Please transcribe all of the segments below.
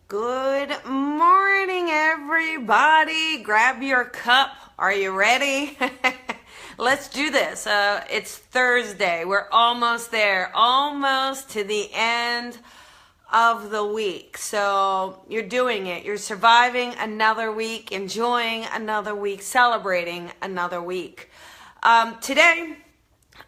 Good morning, everybody. Grab your cup. Are you ready? Let's do this. It's Thursday. We're almost there, almost to the end of the week. So you're doing it. You're surviving another week, enjoying another week, celebrating another week. Today,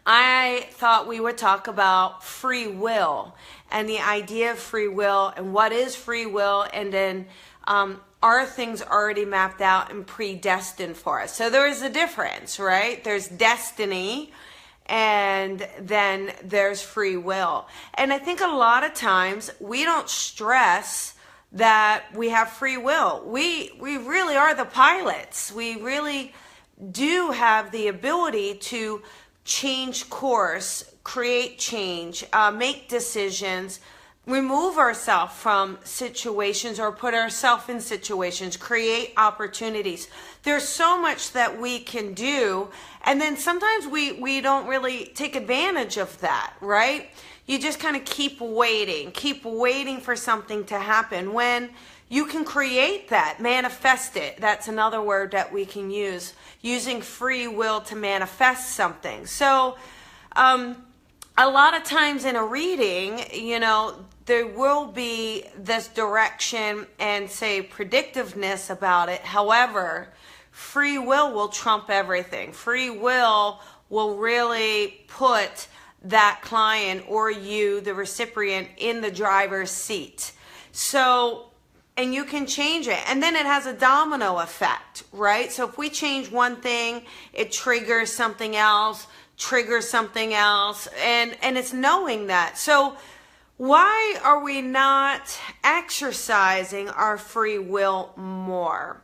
I thought we would talk about free will and the idea of free will and what is free will, and then are things already mapped out and predestined for us? So there is a difference, right? There's destiny and then there's free will. And I think a lot of times we don't stress that we have free will. We really are the pilots. We really do have the ability to change course, create change, make decisions, remove ourselves from situations or put ourselves in situations, create opportunities. There's so much that we can do, and then sometimes we don't really take advantage of that, right? You just kind of keep waiting for something to happen when you can create that, manifest it. That's another word that we can use, using free will to manifest something. So a lot of times in a reading, there will be this direction and say predictiveness about it. However, free will trump everything. Free will really put that client or you, the recipient, in the driver's seat. So, and you can change it. And then it has a domino effect, right? So if we change one thing, it triggers something else, and it's knowing that. So why are we not exercising our free will more?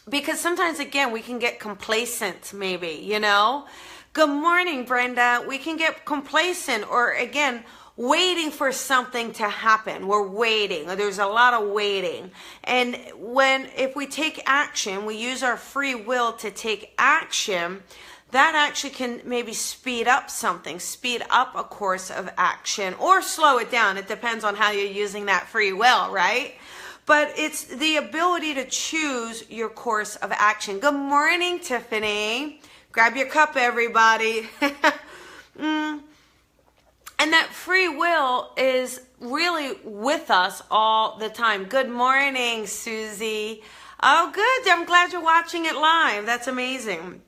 Because sometimes, again, we can get complacent, maybe, Good morning, Brenda. We can get complacent, or again, waiting for something to happen. We're waiting. There's a lot of waiting. And if we take action, we use our free will to take action, that actually can maybe speed up something, speed up a course of action, or slow it down. It depends on how you're using that free will, right? But it's the ability to choose your course of action. Good morning, Tiffany. Grab your cup, everybody. And that free will is really with us all the time. Good morning, Susie. Oh, good. I'm glad you're watching it live. That's amazing.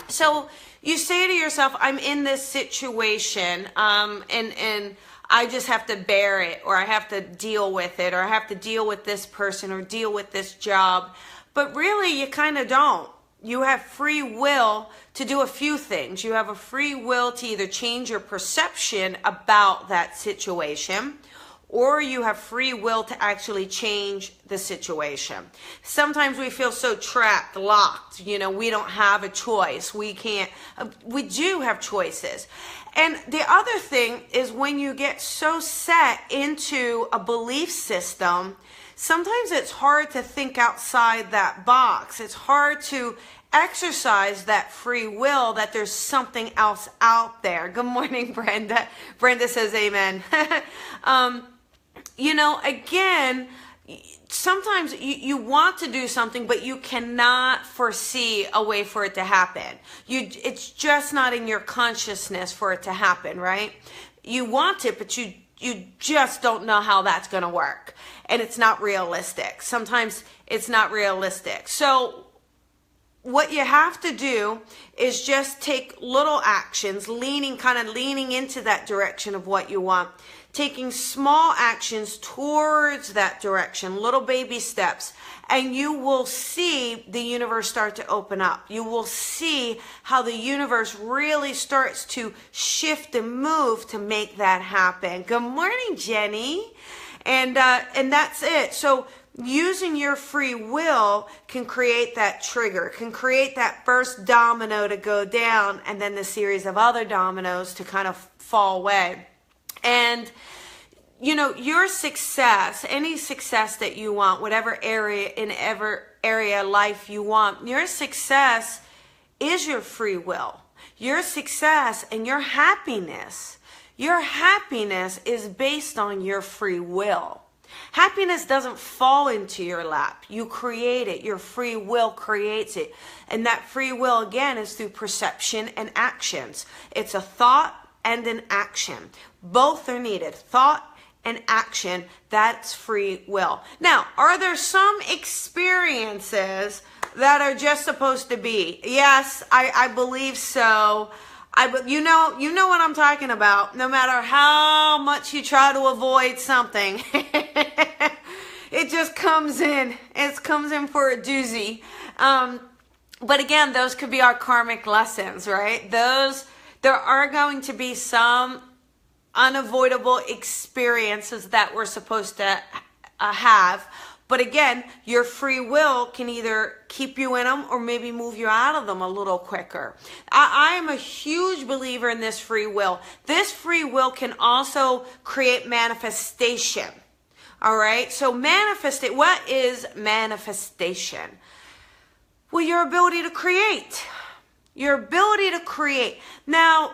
So you say to yourself, I'm in this situation, and I just have to bear it, or I have to deal with it, or I have to deal with this person, or deal with this job. But really, you kind of don't. You have free will to do a few things. You have a free will to either change your perception about that situation, or you have free will to actually change the situation. Sometimes we feel so trapped, locked, we don't have a choice. We do have choices. And the other thing is, when you get so set into a belief system, sometimes it's hard to think outside that box. It's hard to exercise that free will, that there's something else out there. Good morning, Brenda. Brenda says amen. Again, sometimes you want to do something, but you cannot foresee a way for it to happen. It's just not in your consciousness for it to happen, right? You want it, but you just don't know how that's going to work. And it's not realistic. Sometimes it's not realistic. So what you have to do is just take little actions, leaning into that direction of what you want, taking small actions towards that direction, little baby steps, and you will see the universe start to open up. You will see how the universe really starts to shift and move to make that happen. Good morning, Jenny. And that's it. So using your free will can create that trigger, can create that first domino to go down, and then the series of other dominoes to kind of fall away. And your success, any success that you want, whatever area of life you want, your success is your free will. Your success and your happiness is based on your free will. Happiness doesn't fall into your lap. You create it. Your free will creates it. And that free will, again, is through perception and actions. It's a thought and an action. Both are needed. Thought and action, that's free will. Now, are there some experiences that are just supposed to be? Yes, I believe so. You know what I'm talking about. No matter how much you try to avoid something, it just comes in. It comes in for a doozy. But again, those could be our karmic lessons, right? There are going to be some unavoidable experiences that we're supposed to have. But again, your free will can either keep you in them or maybe move you out of them a little quicker. I am a huge believer in this free will. This free will can also create manifestation. All right. So what is manifestation? Well, your ability to create. Your ability to create. Now,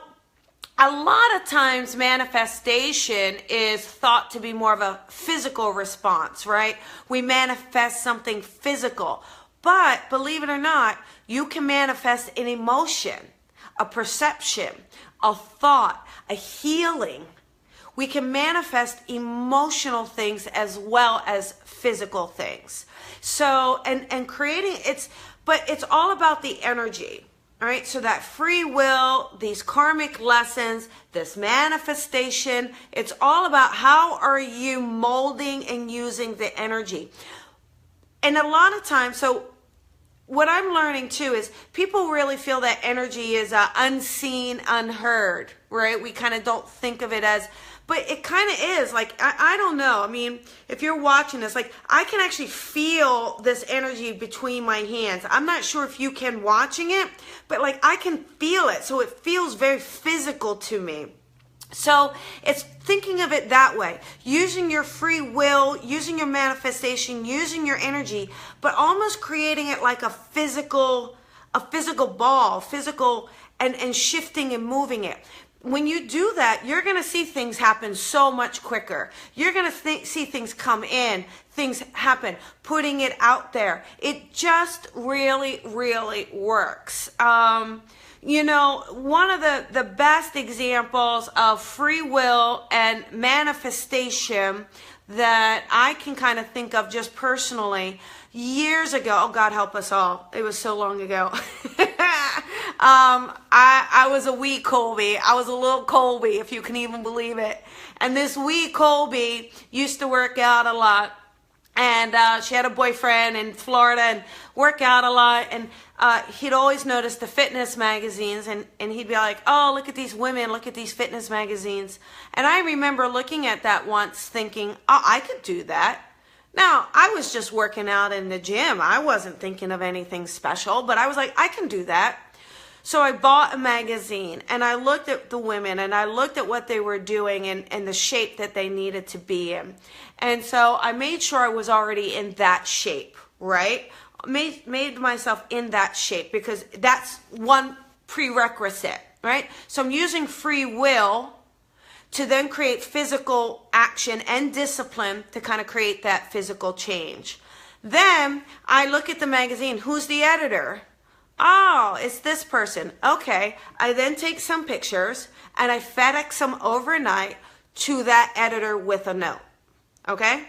a lot of times manifestation is thought to be more of a physical response, right? We manifest something physical. But believe it or not, you can manifest an emotion, a perception, a thought, a healing. We can manifest emotional things as well as physical things. So, and creating, but it's all about the energy. All right, so that free will, these karmic lessons, this manifestation, it's all about how are you molding and using the energy. And a lot of times, so what I'm learning too is people really feel that energy is unseen, unheard, right? We kind of don't think of it as, but it kind of is. Like, I don't know. I mean, if you're watching this, like, I can actually feel this energy between my hands. I'm not sure if you can watching it, but like I can feel it. So it feels very physical to me. So it's thinking of it that way, using your free will, using your manifestation, using your energy, but almost creating it like a physical ball, and shifting and moving it. When you do that, you're going to see things happen so much quicker. You're going to see things come in, things happen, putting it out there. It just really, really works. You know, one of the best examples of free will and manifestation that I can kind of think of just personally, years ago, oh God help us all, it was so long ago. I was a wee Colby. I was a little Colby, if you can even believe it. And this wee Colby used to work out a lot. And she had a boyfriend in Florida and work out a lot. And he'd always notice the fitness magazines. And he'd be like, oh, look at these women. Look at these fitness magazines. And I remember looking at that once thinking, oh, I could do that. Now, I was just working out in the gym. I wasn't thinking of anything special. But I was like, I can do that. So I bought a magazine and I looked at the women and I looked at what they were doing and the shape that they needed to be in. And so I made sure I was already in that shape, right? Made myself in that shape because that's one prerequisite, right? So I'm using free will to then create physical action and discipline to kind of create that physical change. Then I look at the magazine. Who's the editor? Oh, it's this person. Okay. I then take some pictures and I FedEx them overnight to that editor with a note. Okay.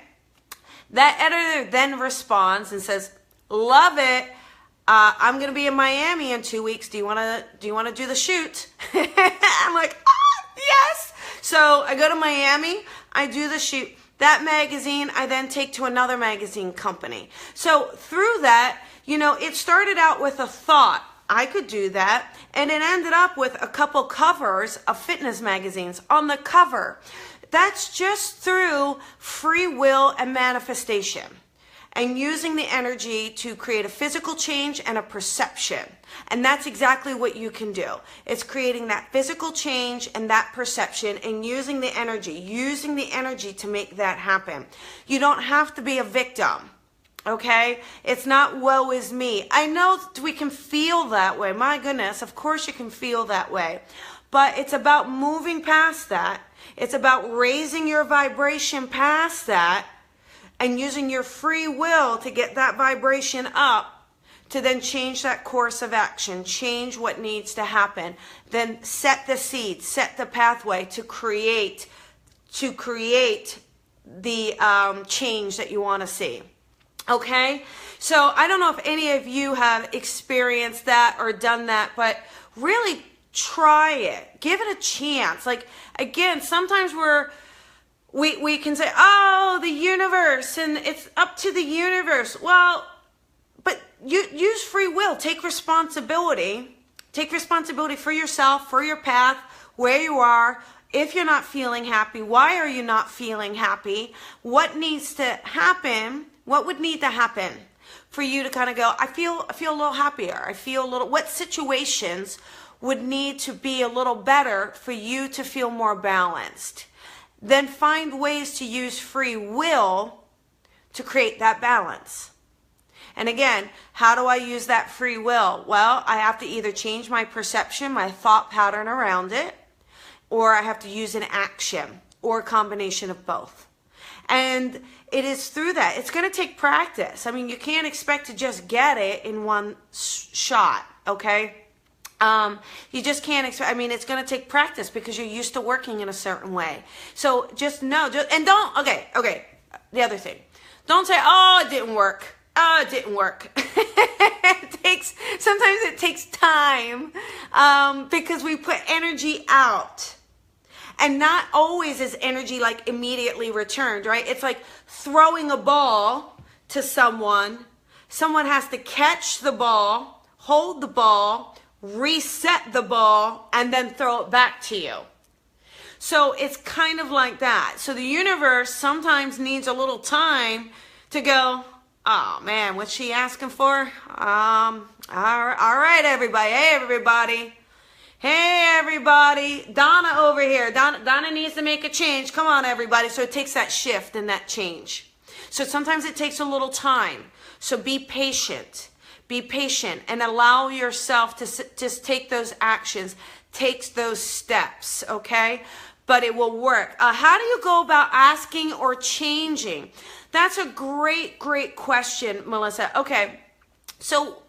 That editor then responds and says, love it. I'm going to be in Miami in 2 weeks. Do you want to do the shoot? I'm like, oh, yes. So I go to Miami. I do the shoot. That magazine, I then take to another magazine company. So through that, you know, it started out with a thought. I could do that. And it ended up with a couple covers of fitness magazines on the cover. That's just through free will and manifestation and using the energy to create a physical change and a perception. And that's exactly what you can do. It's creating that physical change and that perception and using the energy to make that happen. You don't have to be a victim. Okay? It's not woe is me. I know we can feel that way. My goodness, of course you can feel that way. But it's about moving past that. It's about raising your vibration past that and using your free will to get that vibration up, to then change that course of action, change what needs to happen, then set the seed, set the pathway to create the change that you want to see. Okay? So I don't know if any of you have experienced that or done that, but really try it. Give it a chance. Like, again, sometimes we can say, oh, the universe, and it's up to the universe. Well, but you use free will. Take responsibility. Take responsibility for yourself, for your path, where you are. If you're not feeling happy, why are you not feeling happy? What needs to happen? What would need to happen for you to kind of go, I feel a little happier. I feel a little, what situations would need to be a little better for you to feel more balanced? Then find ways to use free will to create that balance. And again, how do I use that free will? Well, I have to either change my perception, my thought pattern around it, or I have to use an action, or a combination of both. And it is through that. It's going to take practice. I mean, you can't expect to just get it in one shot, okay? You just can't expect, I mean, it's going to take practice because you're used to working in a certain way. So just know, and don't, okay, the other thing. Don't say, oh, it didn't work. Oh, it didn't work. Sometimes it takes time because we put energy out. And not always is energy like immediately returned, right? It's like throwing a ball to someone. Someone has to catch the ball, hold the ball, reset the ball, and then throw it back to you. So it's kind of like that. So the universe sometimes needs a little time to go, oh man, what's she asking for? All right, everybody. Hey, everybody. Hey, everybody. Donna over here. Donna needs to make a change. Come on, everybody. So it takes that shift and that change. So sometimes it takes a little time. So be patient. Be patient and allow yourself to just take those actions, take those steps, okay? But it will work. How do you go about asking or changing? That's a great, great question, Melissa. Okay, so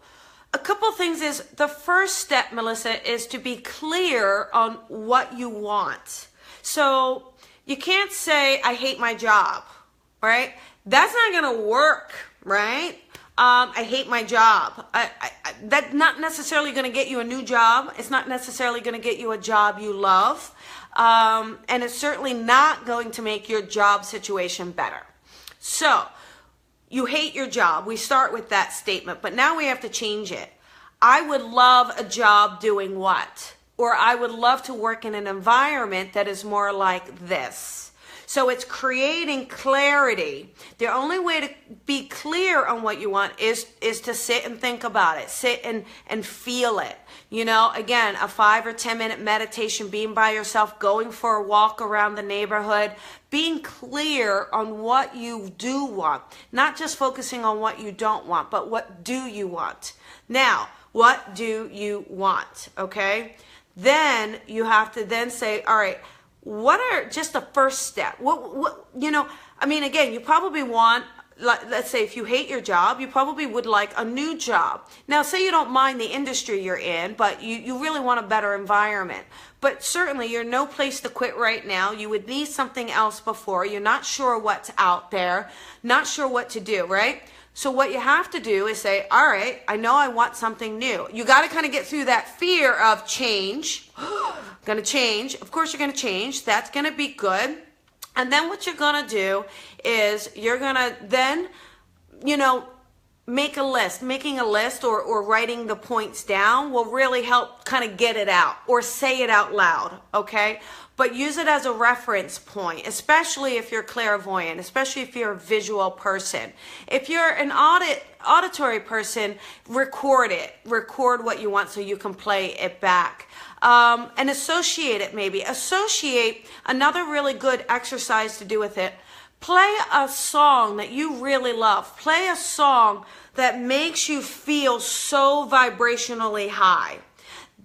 a couple things is, the first step, Melissa, is to be clear on what you want. So you can't say, I hate my job, right? That's not going to work, right? I hate my job. That's not necessarily going to get you a new job. It's not necessarily going to get you a job you love. And it's certainly not going to make your job situation better. So you hate your job. We start with that statement, but now we have to change it. I would love a job doing what? Or I would love to work in an environment that is more like this. So it's creating clarity. The only way to be clear on what you want is to sit and think about it. Sit and feel it. You know, again, a 5 or 10 minute meditation, being by yourself, going for a walk around the neighborhood, being clear on what you do want. Not just focusing on what you don't want, but what do you want? Now, what do you want? Okay? Then you have to then say, all right, what are just the first step? What you know, I mean, again, you probably want, let's say if you hate your job, you probably would like a new job. Now, say you don't mind the industry you're in, but you really want a better environment. But certainly you're no place to quit right now. You would need something else before. You're not sure what's out there, not sure what to do, right? So what you have to do is say, all right, I know I want something new. You got to kind of get through that fear of change. Going to change. Of course, you're going to change. That's going to be good. And then what you're going to do is you're going to then, you know, make a list. Making a list or writing the points down will really help kind of get it out or say it out loud, okay? But use it as a reference point, especially if you're clairvoyant, especially if you're a visual person. If you're an auditory person, record it. Record what you want so you can play it back. And associate it maybe. Associate, another really good exercise to do with it. Play a song that you really love. Play a song that makes you feel so vibrationally high.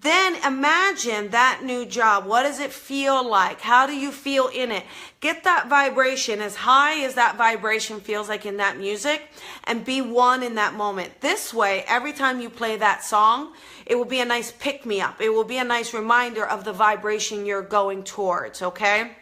Then imagine that new job. What does it feel like? How do you feel in it? Get that vibration as high as that vibration feels like in that music, and be one in that moment. This way, every time you play that song, it will be a nice pick-me-up. It will be a nice reminder of the vibration you're going towards, okay?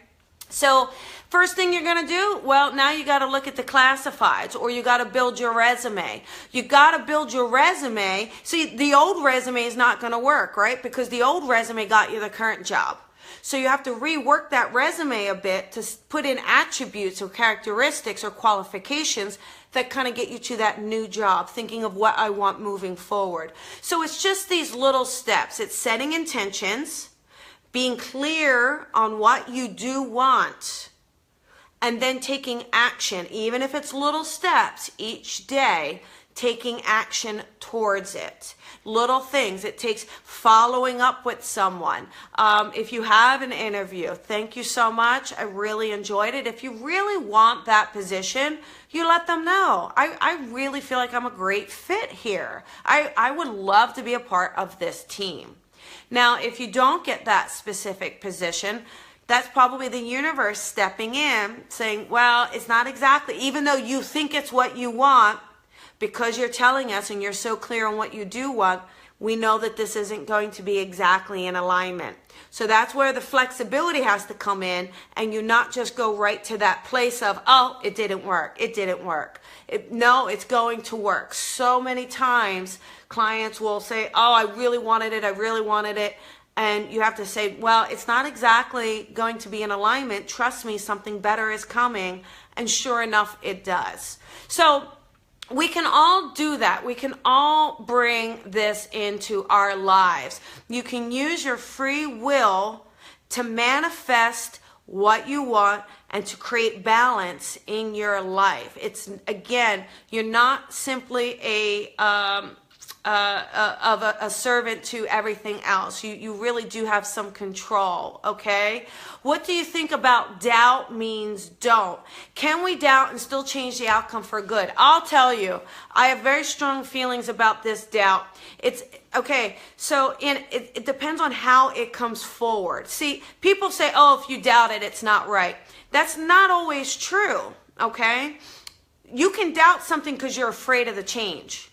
So first thing you're going to do, well, now you got to look at the classifieds, or you got to build your resume. You got to build your resume. See, the old resume is not going to work, right? Because the old resume got you the current job. So you have to rework that resume a bit to put in attributes or characteristics or qualifications that kind of get you to that new job, thinking of what I want moving forward. So it's just these little steps. It's setting intentions, being clear on what you do want, and then taking action, even if it's little steps each day, taking action towards it. Little things. It takes following up with someone. If you have an interview, thank you so much. I really enjoyed it. If you really want that position, you let them know. I really feel like I'm a great fit here. I would love to be a part of this team. Now, if you don't get that specific position, that's probably the universe stepping in saying, well, it's not exactly, even though you think it's what you want, because you're telling us and you're so clear on what you do want, we know that this isn't going to be exactly in alignment. So that's where the flexibility has to come in, and you not just go right to that place of, oh, it didn't work. It didn't work. No, it's going to work. So many times clients will say, oh, I really wanted it. I really wanted it. And you have to say, well, it's not exactly going to be in alignment. Trust me, something better is coming. And sure enough, it does. So we can all do that. We can all bring this into our lives. You can use your free will to manifest what you want and to create balance in your life. It's, again, you're not simply a servant to everything else. You really do have some control, okay? What do you think about doubt means don't? Can we doubt and still change the outcome for good? I'll tell you, I have very strong feelings about this doubt. It's, okay, so it depends on how it comes forward. See, people say, oh, if you doubt it, it's not right. That's not always true, okay? You can doubt something because you're afraid of the change.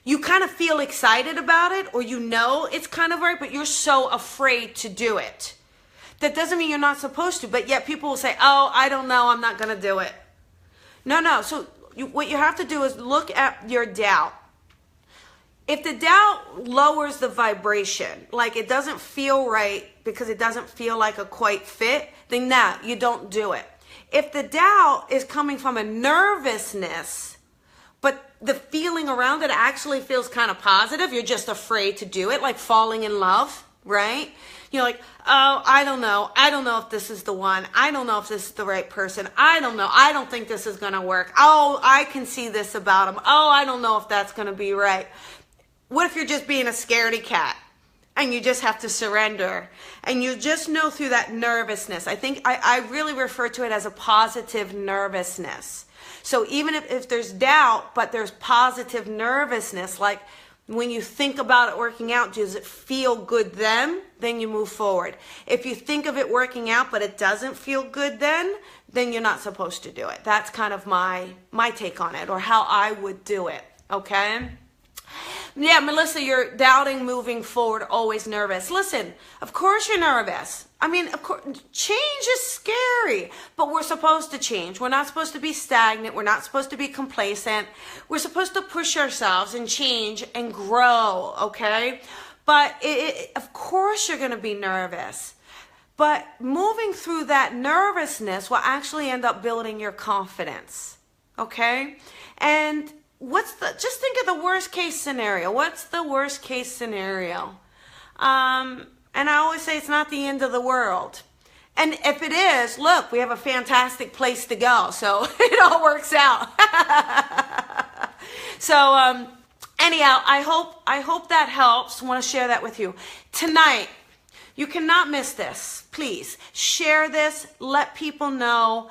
You kind of feel excited about it, or you know it's kind of right, but you're so afraid to do it. That doesn't mean you're not supposed to, but yet people will say, oh, I don't know, I'm not going to do it. No. So what you have to do is look at your doubt. If the doubt lowers the vibration, like it doesn't feel right because it doesn't feel like a quite fit, then no, you don't do it. If the doubt is coming from a nervousness, but the feeling around it actually feels kind of positive, you're just afraid to do it, like falling in love, right? You're like, oh, I don't know if this is the one. I don't know if this is the right person. I don't know. I don't think this is going to work. Oh, I can see this about him. Oh, I don't know if that's going to be right. What if you're just being a scaredy cat and you just have to surrender and you just know through that nervousness? I think I really refer to it as a positive nervousness. So even if there's doubt, but there's positive nervousness, like when you think about it working out, does it feel good then? Then you move forward. If you think of it working out, but it doesn't feel good then you're not supposed to do it. That's kind of my take on it, or how I would do it, okay? Yeah, Melissa, you're doubting moving forward, always nervous. Listen, of course you're nervous. I mean, of course, change is scary, but we're supposed to change. We're not supposed to be stagnant. We're not supposed to be complacent. We're supposed to push ourselves and change and grow, okay? But of course you're going to be nervous. But moving through that nervousness will actually end up building your confidence, okay? And just think of the worst case scenario. What's the worst case scenario? And I always say it's not the end of the world. And if it is, look, we have a fantastic place to go. So it all works out. So anyhow, I hope that helps. I want to share that with you. Tonight, you cannot miss this. Please share this. Let people know.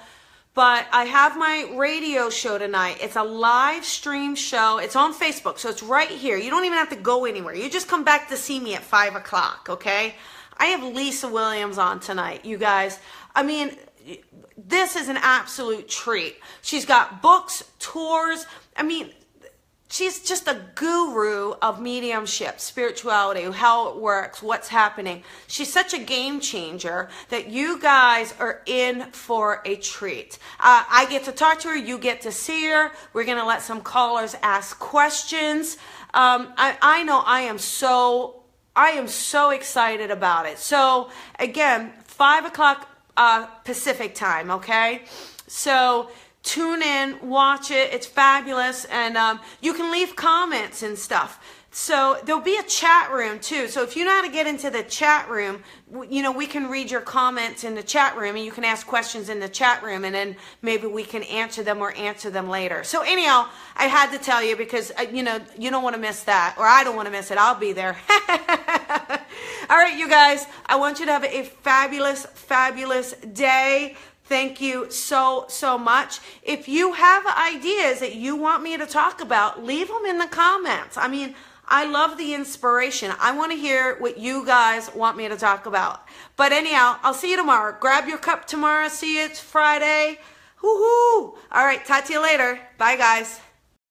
But I have my radio show tonight. It's a live stream show. It's on Facebook, so it's right here. You don't even have to go anywhere. You just come back to see me at 5 o'clock, okay? I have Lisa Williams on tonight, you guys. I mean, this is an absolute treat. She's got books, tours. I mean, she's just a guru of mediumship, spirituality, how it works, what's happening. She's such a game changer that you guys are in for a treat. I get to talk to her. You get to see her. We're going to let some callers ask questions. I know I am so excited about it. So again, 5 o'clock Pacific time, okay? So tune in, watch it. It's fabulous. And you can leave comments and stuff. So there'll be a chat room too. So if you know how to get into the chat room, you know, we can read your comments in the chat room and you can ask questions in the chat room and then maybe we can answer them or answer them later. So anyhow, I had to tell you because, you know, you don't want to miss that, or I don't want to miss it. I'll be there. All right, you guys, I want you to have a fabulous, fabulous day. Thank you so, so much. If you have ideas that you want me to talk about, leave them in the comments. I mean, I love the inspiration. I want to hear what you guys want me to talk about. But anyhow, I'll see you tomorrow. Grab your cup tomorrow. See you. It's Friday. Woohoo! All right, talk to you later. Bye, guys.